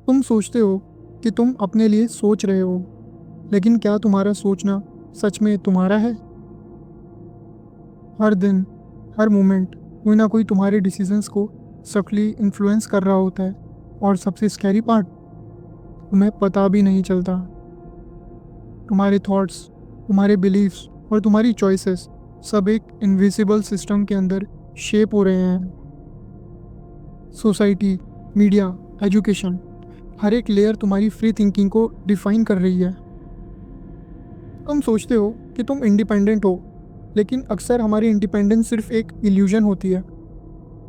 तुम सोचते हो कि तुम अपने लिए सोच रहे हो, लेकिन क्या तुम्हारा सोचना सच में तुम्हारा है? हर दिन, हर मोमेंट कोई ना कोई तुम्हारे डिसीजंस को सटली इन्फ्लुएंस कर रहा होता है, और सबसे स्कैरी पार्ट, तुम्हें पता भी नहीं चलता। तुम्हारे थॉट्स, तुम्हारे बिलीव्स और तुम्हारी चॉइसेस सब एक इनविजिबल सिस्टम के अंदर शेप हो रहे हैं। सोसाइटी, मीडिया, एजुकेशन, हर एक लेयर तुम्हारी फ्री थिंकिंग को डिफाइन कर रही है। तुम सोचते हो कि तुम इंडिपेंडेंट हो, लेकिन अक्सर हमारी इंडिपेंडेंस सिर्फ एक इल्यूजन होती है।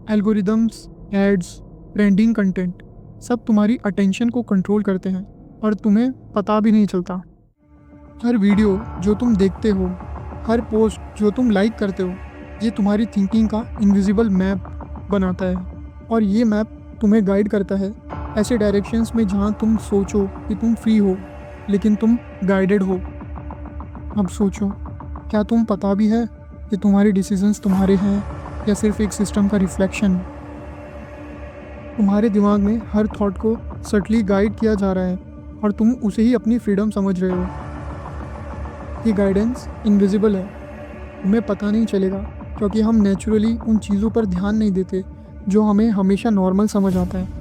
एल्गोरिदम्स, एड्स, ट्रेंडिंग कंटेंट सब तुम्हारी अटेंशन को कंट्रोल करते हैं, और तुम्हें पता भी नहीं चलता। हर वीडियो जो तुम देखते हो, हर पोस्ट जो तुम लाइक करते हो, ये तुम्हारी थिंकिंग का इनविजिबल मैप बनाता है, और ये मैप तुम्हें गाइड करता है ऐसे डायरेक्शंस में जहाँ तुम सोचो कि तुम फ्री हो, लेकिन तुम गाइडेड हो। अब सोचो, क्या तुम पता भी है कि तुम्हारे डिसीजंस तुम्हारे हैं या सिर्फ एक सिस्टम का रिफ्लेक्शन? तुम्हारे दिमाग में हर थॉट को सटली गाइड किया जा रहा है, और तुम उसे ही अपनी फ्रीडम समझ रहे हो। ये गाइडेंस इनविजिबल है, तुम्हें पता नहीं चलेगा, क्योंकि हम नेचुरली उन चीज़ों पर ध्यान नहीं देते जो हमें हमेशा नॉर्मल समझ आता है।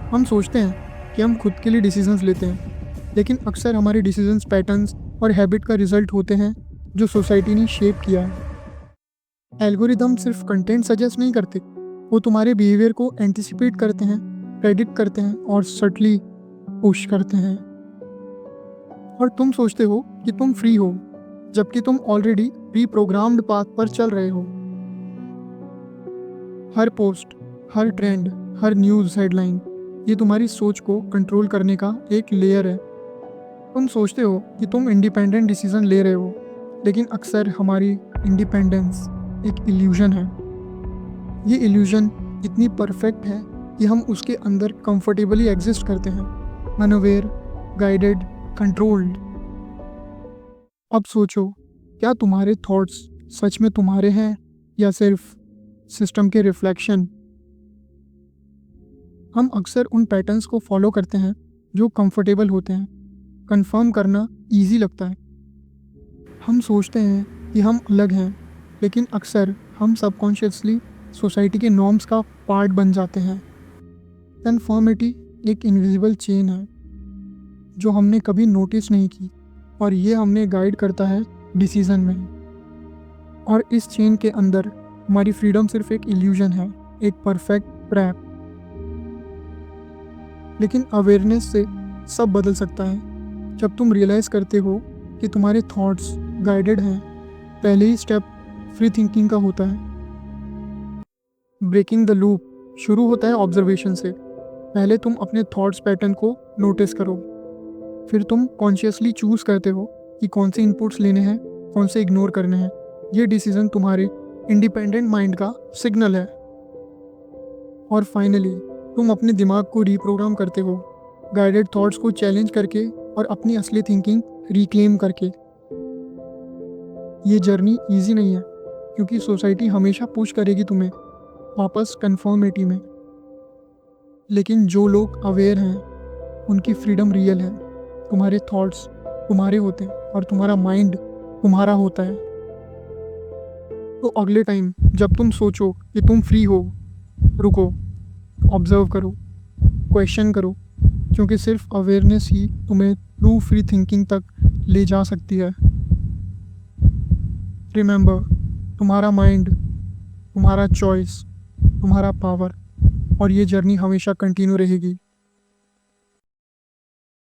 हम सोचते हैं कि हम खुद के लिए डिसीजंस लेते हैं, लेकिन अक्सर हमारे डिसीजंस पैटर्न्स और हैबिट का रिजल्ट होते हैं जो सोसाइटी ने शेप किया है। एल्गोरिदम सिर्फ कंटेंट सजेस्ट नहीं करते, वो तुम्हारे बिहेवियर को एंटिसिपेट करते हैं, प्रेडिक्ट करते हैं और सटली पुश करते हैं। और तुम सोचते हो कि तुम फ्री हो, जबकि तुम ऑलरेडी प्री प्रोग्राम्ड पाथ पर चल रहे हो। हर पोस्ट, हर ट्रेंड, हर न्यूज़ हेडलाइन, ये तुम्हारी सोच को कंट्रोल करने का एक लेयर है। तुम सोचते हो कि तुम इंडिपेंडेंट डिसीजन ले रहे हो, लेकिन अक्सर हमारी इंडिपेंडेंस एक इल्यूजन है। ये इल्यूजन इतनी परफेक्ट है कि हम उसके अंदर कंफर्टेबली एग्जिस्ट करते हैं, अनअवेयर, गाइडेड, कंट्रोल्ड। अब सोचो, क्या तुम्हारे थॉट्स सच में तुम्हारे हैं या सिर्फ सिस्टम के रिफ्लेक्शन? हम अक्सर उन पैटर्न्स को फॉलो करते हैं जो कंफर्टेबल होते हैं, कंफर्म करना इजी लगता है। हम सोचते हैं कि हम अलग हैं, लेकिन अक्सर हम सबकॉन्शियसली सोसाइटी के नॉर्म्स का पार्ट बन जाते हैं। कन्फर्मिटी एक इनविजिबल चेन है जो हमने कभी नोटिस नहीं की, और ये हमें गाइड करता है डिसीजन में। और इस चेन के अंदर हमारी फ्रीडम सिर्फ एक इल्यूजन है, एक परफेक्ट ट्रैप। लेकिन अवेयरनेस से सब बदल सकता है। जब तुम रियलाइज़ करते हो कि तुम्हारे थॉट्स गाइडेड हैं, पहले ही स्टेप फ्री थिंकिंग का होता है। ब्रेकिंग द लूप शुरू होता है ऑब्जर्वेशन से। पहले तुम अपने थॉट्स पैटर्न को नोटिस करो, फिर तुम कॉन्शियसली चूज़ करते हो कि कौन से इनपुट्स लेने हैं, कौन से इग्नोर करने हैं। ये डिसीजन तुम्हारे इंडिपेंडेंट माइंड का सिग्नल है। और फाइनली तुम अपने दिमाग को रीप्रोग्राम करते हो, गाइडेड थॉट्स को चैलेंज करके और अपनी असली थिंकिंग रिक्लेम करके। ये जर्नी इजी नहीं है, क्योंकि सोसाइटी हमेशा पुश करेगी तुम्हें वापस कन्फर्मिटी में। लेकिन जो लोग अवेयर हैं, उनकी फ्रीडम रियल है। तुम्हारे थॉट्स तुम्हारे होते हैं, और तुम्हारा माइंड तुम्हारा होता है। तो अगले टाइम जब तुम सोचो कि तुम फ्री हो, रुको, ऑब्जर्व करो, क्वेश्चन करो, क्योंकि सिर्फ अवेयरनेस ही तुम्हें ट्रू फ्री थिंकिंग तक ले जा सकती है। रिमेंबर, तुम्हारा माइंड, तुम्हारा चॉइस, तुम्हारा पावर, और ये जर्नी हमेशा कंटिन्यू रहेगी।